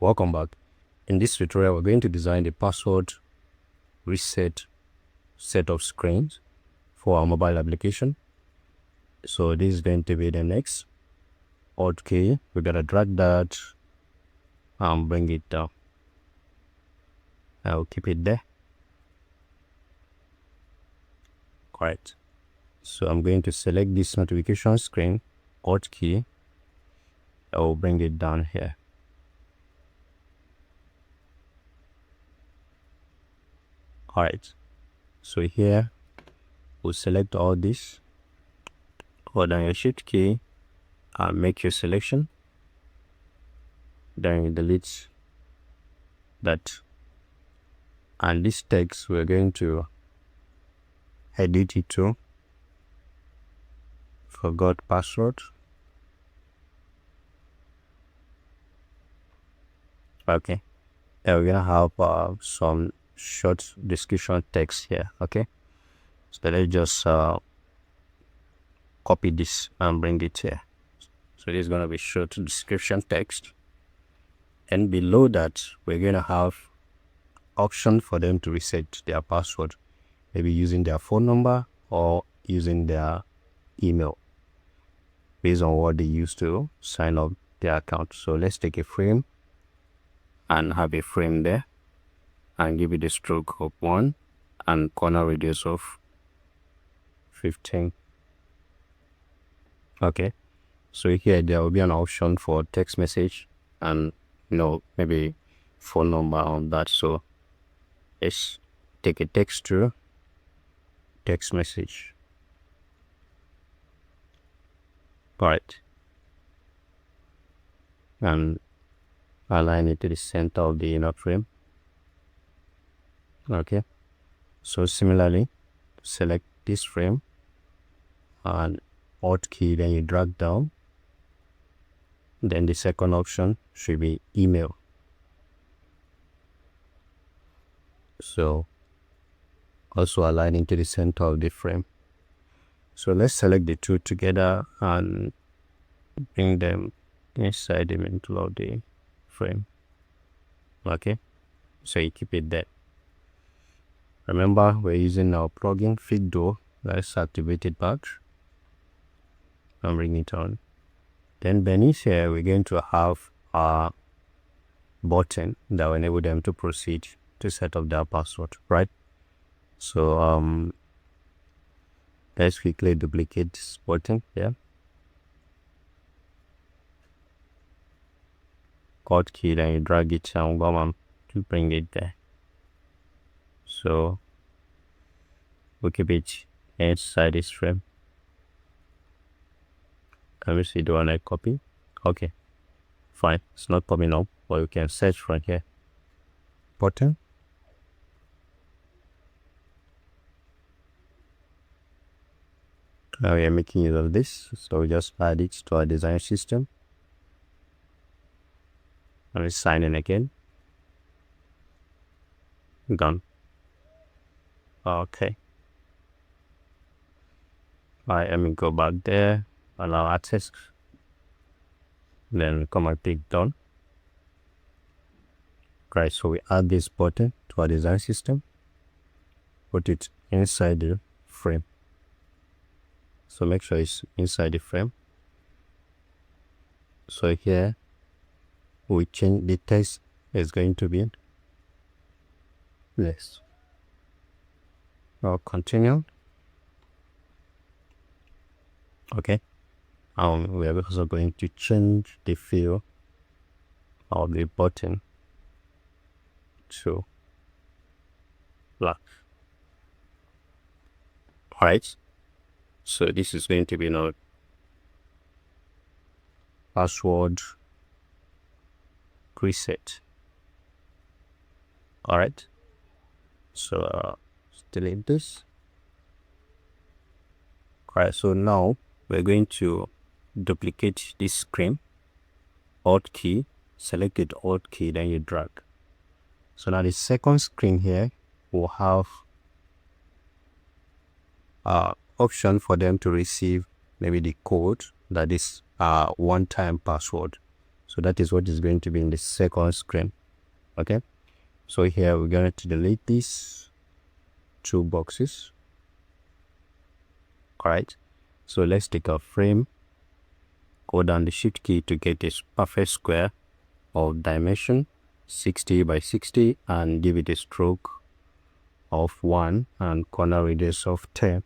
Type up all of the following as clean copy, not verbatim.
Welcome back. In this tutorial, we're going to design the password reset set of screens for our mobile application. So this is going to be the next Alt key. We're gonna drag that and bring it down. I'll keep it there. Correct. So I'm going to select this notification screen, Alt key. I will bring it down here. Alright, so here we'll select all this, hold down your shift key and make your selection, then you delete that, and this text we're going to edit it to forgot password. Okay, and we're gonna have some short description text here. Okay, so let's just copy this and bring it here. So this is going to be short description text, and below that we're going to have option for them to reset their password, maybe using their phone number or using their email based on what they used to sign up their account. So let's take a frame and have a frame there and give it a stroke of 1 and corner radius of 15. Okay, so here there will be an option for text message and maybe phone number on that. So let's take a text to text message. Alright, and align it to the center of the inner frame. Okay, so similarly select this frame and Alt key, then you drag down, then the second option should be email. So also align into the center of the frame. So let's select the two together and bring them inside the middle of the frame. Okay, so you keep it there. Remember, we're using our plugin Figma. Let's activate it back and bring it on. Then beneath here we're going to have a button that will enable them to proceed to set up their password, right? So let's quickly duplicate this button here. Alt key, then you drag it and go to bring it there. So we'll keep it inside this frame. Let me see, do I need copy? Okay, fine, it's not coming up, but you can search from here. Button. Now we are making use of this, so we just add it to our design system. And we sign in again. Done. Okay. Alright, let me go back there, allow access, then come and click done. Right, so we add this button to our design system, put it inside the frame. So make sure it's inside the frame. So here we change the text is going to be less. I'll continue. Okay, we are also going to change the fill of the button to black. Alright, so this is going to be now password reset. Alright, so delete this. Alright, so now we're going to duplicate this screen. Alt key, select it, Alt key, then you drag. So now the second screen here will have option for them to receive maybe the code that is one-time password. So that is what is going to be in the second screen. Okay, so here we're going to delete these two boxes. All right, so let's take a frame, go down the shift key to get a perfect square of dimension 60 by 60 and give it a stroke of 1 and corner radius of 10.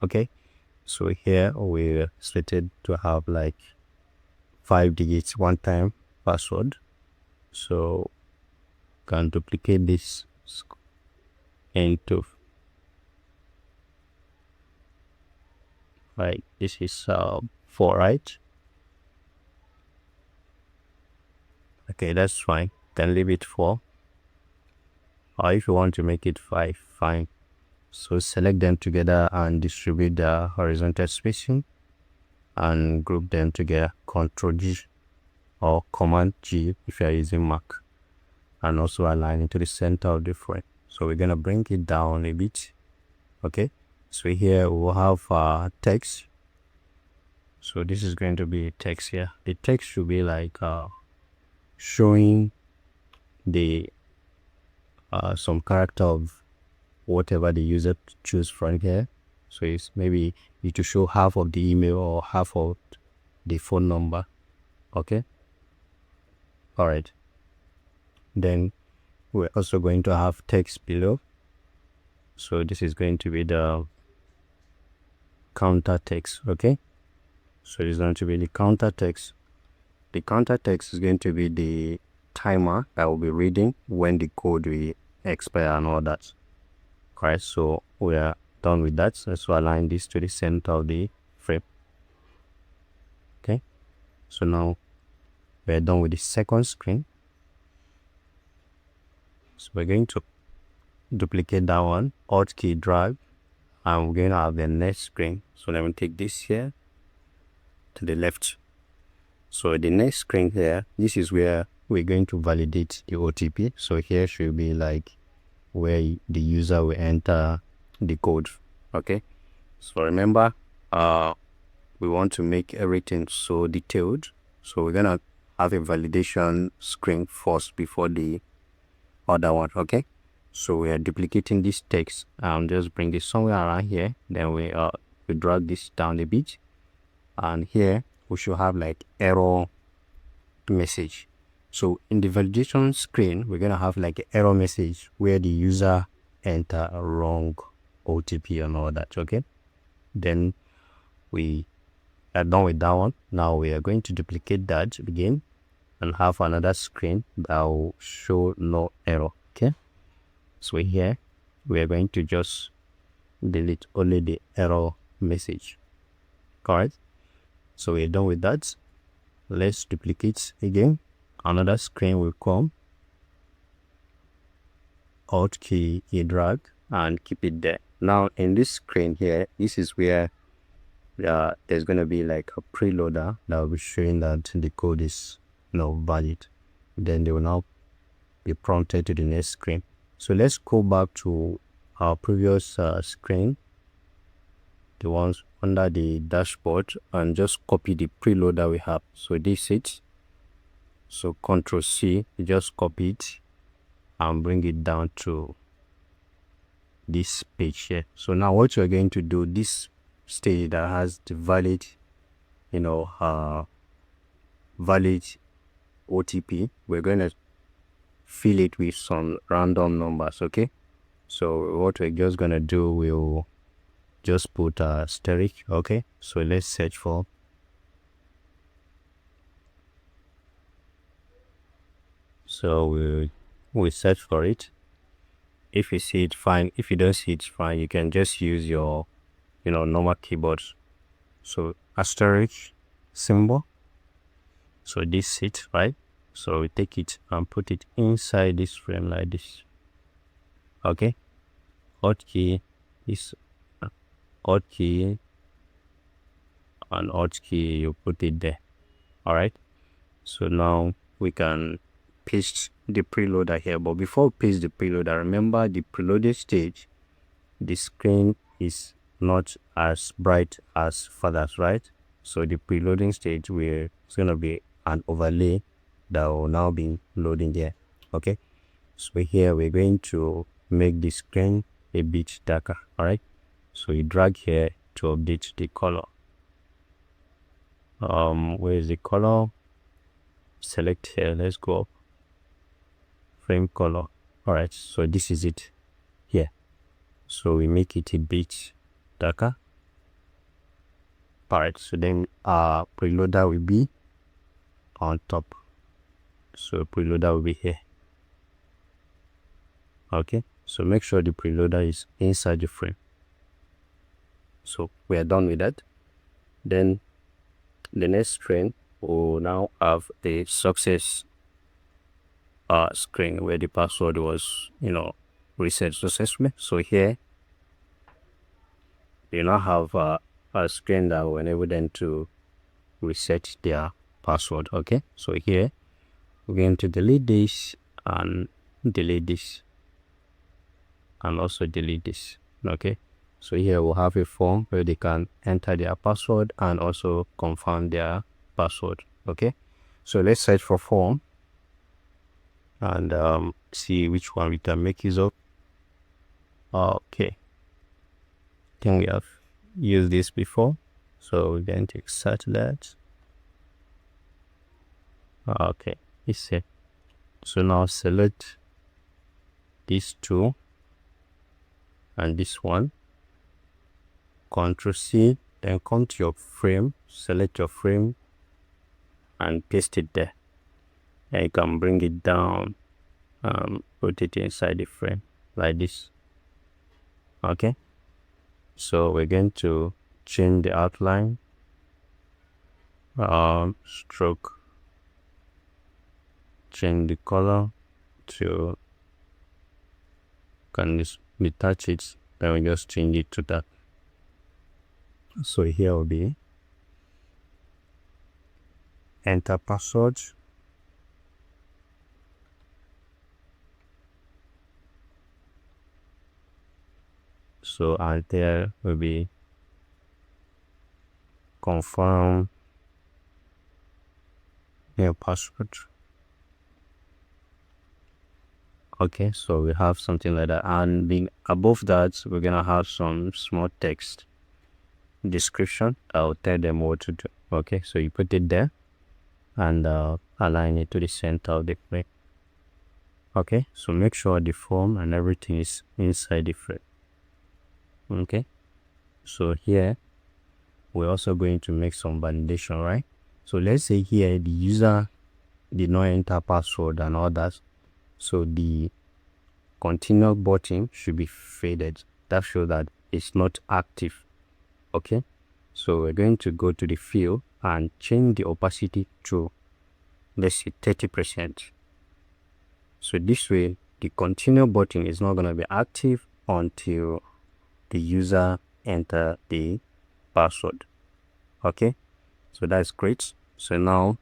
Okay, so here we slated to have like 5 digits one time password. So can duplicate this into like this is 4, right? Okay, that's fine. Then leave it 4. Or if you want to make it 5, fine. So select them together and distribute the horizontal spacing and group them together. Ctrl G or Command G if you are using Mac, and also align it to the center of the frame. So we're gonna bring it down a bit. Okay, so here we'll have text. So this is going to be text here. The text should be like showing the some character of whatever the user choose from here. So it's maybe need to show half of the email or half of the phone number. Okay, all right. Then we're also going to have text below. So this is going to be the counter text. Okay, so it's going to be the counter text. The counter text is going to be the timer that will be reading when the code will expire and all that. Alright, so we are done with that. So let's align this to the center of the frame. Okay, so now we're done with the second screen. So we're going to duplicate that one, Alt key drag, and we're going to have the next screen. So let me take this here to the left. So the next screen here, this is where we're going to validate the OTP. So here should be like where the user will enter the code. Okay, so remember we want to make everything so detailed, so we're gonna have a validation screen first before the other one. Okay, so we are duplicating this text and just bring it somewhere around here. Then we drag this down a bit, and here we should have like error message. So in the validation screen, we're gonna have like an error message where the user enter a wrong OTP and all that. Okay, then we are done with that one. Now we are going to duplicate that again and have another screen that will show no error. Okay, so here we are going to just delete only the error message. Correct, so we're done with that. Let's duplicate again. Another screen will come, Alt key drag and keep it there. Now in this screen here, this is where there's going to be like a preloader that will be showing that the code is valid. Then they will now be prompted to the next screen. So let's go back to our previous screen, the ones under the dashboard, and just copy the preloader we have. So this is it. So Ctrl C, just copy it and bring it down to this page here. So now what you're going to do, this stage that has the valid valid OTP, we're going to fill it with some random numbers. Okay, so what we're just gonna do, we'll just put a asterisk. Okay, so let's search for we search for it. If you see it, fine. If you don't see it, fine. You can just use your normal keyboard. So asterisk symbol, so this it, right? So we take it and put it inside this frame like this. Okay, Alt key is Alt key and Alt key, you put it there. All right, so now we can paste the preloader here. But before we paste the preloader, remember the preloaded stage, the screen is not as bright as fathers, right? So the preloading stage, it's gonna be an overlay that will now be loading there. Okay, so here we're going to make the screen a bit darker. All right, so you drag here to update the color. Where is the color? Select here, let's go up, frame color. All right, so this is it here. So we make it a bit darker. All right, so then our preloader will be on top. So preloader will be here. Okay, so make sure the preloader is inside the frame. So we are done with that. Then the next screen will now have the success screen where the password was, reset successfully. So here you now have a screen that will enable them to reset their password. Okay, so here we're going to delete this and delete this and also delete this. Okay, so here we'll have a form where they can enter their password and also confirm their password. Okay, so let's search for form and see which one we can make use of. Okay, I think we have used this before, so we're going to search that. Okay, it's set. So now select these two and this one, Ctrl C, then come to your frame, select your frame and paste it there, and you can bring it down, put it inside the frame like this. Okay, so we're going to change the outline, stroke, change the color to, can just detach it, then we just change it to that. So here will be enter password, so and there will be confirm your password. Okay, so we have something like that, and above that we're gonna have some small text description. I'll tell them what to do. Okay, so you put it there and align it to the center of the frame. Okay, so make sure the form and everything is inside the frame. Okay, so here we're also going to make some validation, right? So let's say here the user did not enter password and all that, so the continue button should be faded. That shows that it's not active. Okay, so we're going to go to the fill and change the opacity to, let's say, 30%. So this way the continue button is not going to be active until the user enter the password. Okay, so that's great. So now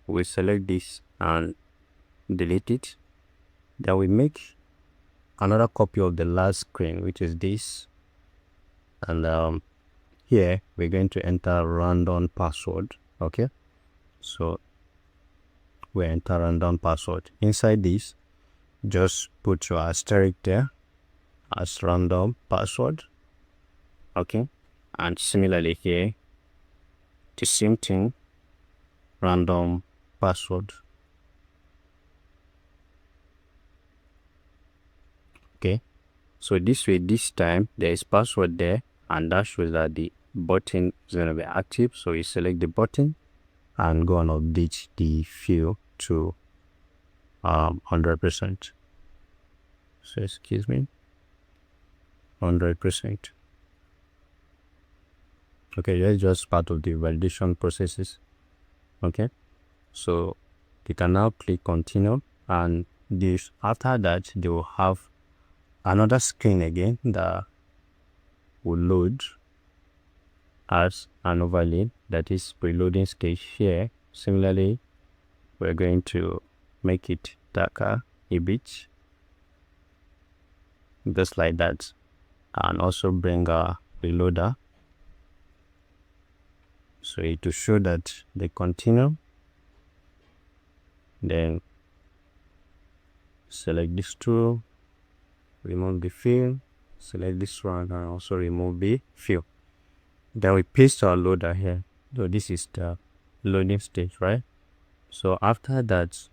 we select this and delete it. Then we make another copy of the last screen, which is this, and here we're going to enter random password. Okay, so we enter random password. Inside this, just put your asterisk there as random password. Okay, and similarly here, the same thing, random password. Okay, so this way, this time there is password there, and that shows that the button is going to be active. So you select the button and go and update the field to 100%. So excuse me, 100%. Okay, that's just part of the validation processes. Okay, so you can now click continue, and this, after that they will have another screen again that will load as an overlay, that is preloading stage. Here similarly we're going to make it darker a bit, just like that, and also bring a preloader, so to show that they continue then select this tool, remove the fill, select this one, and also remove the fill. Then we paste our loader here. So this is the loading stage, right? So after that,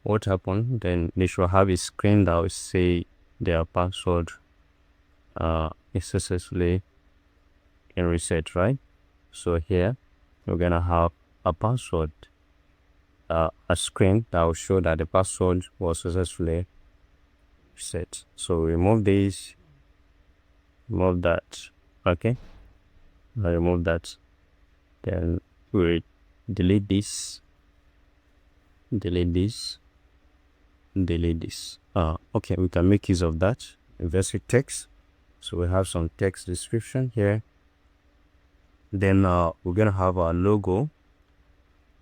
what happened? Then they should have a screen that will say their password is successfully in reset, right? So here we're gonna have a password, a screen that will show that the password was successfully reset. So remove this, remove that. Okay, I remove that. Then we delete this, delete this, delete this. Okay, we can make use of that. Invest with text. So we have some text description here. Then we're gonna have our logo.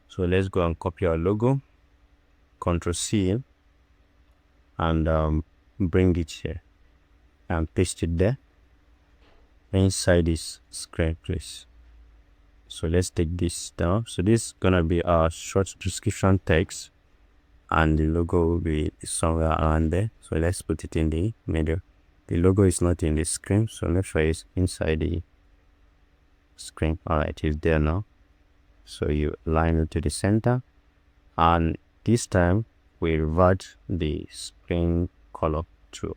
So let's go and copy our logo, Ctrl C, and bring it here and paste it there inside this screen, please. So let's take this down. So this is gonna be our short description text, and the logo will be somewhere around there. So let's put it in the middle. The logo is not in the screen, so make sure it's inside the screen. All right, it's there now. So you align it to the center, and this time we revert the screen color to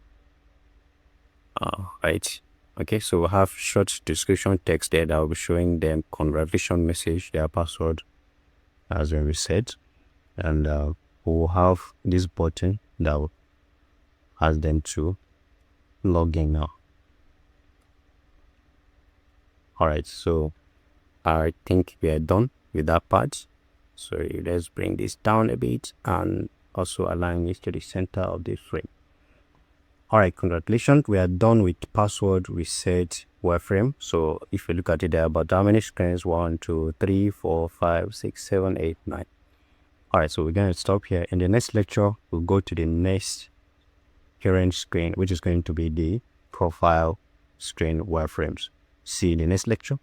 right. Okay, so we have short description text there that will be showing them congratulations message, their password has been reset, and we'll have this button that will ask them to log in now. All right, so I think we are done with that part. So let's bring this down a bit and also align this to the center of the frame. All right, congratulations, we are done with password reset wireframe. So if you look at it, there are about how many screens? 1, 2, 3, 4, 5, 6, 7, 8, 9. All right, so we're going to stop here. In the next lecture, we'll go to the next parent screen, which is going to be the profile screen wireframes. See you in the next lecture.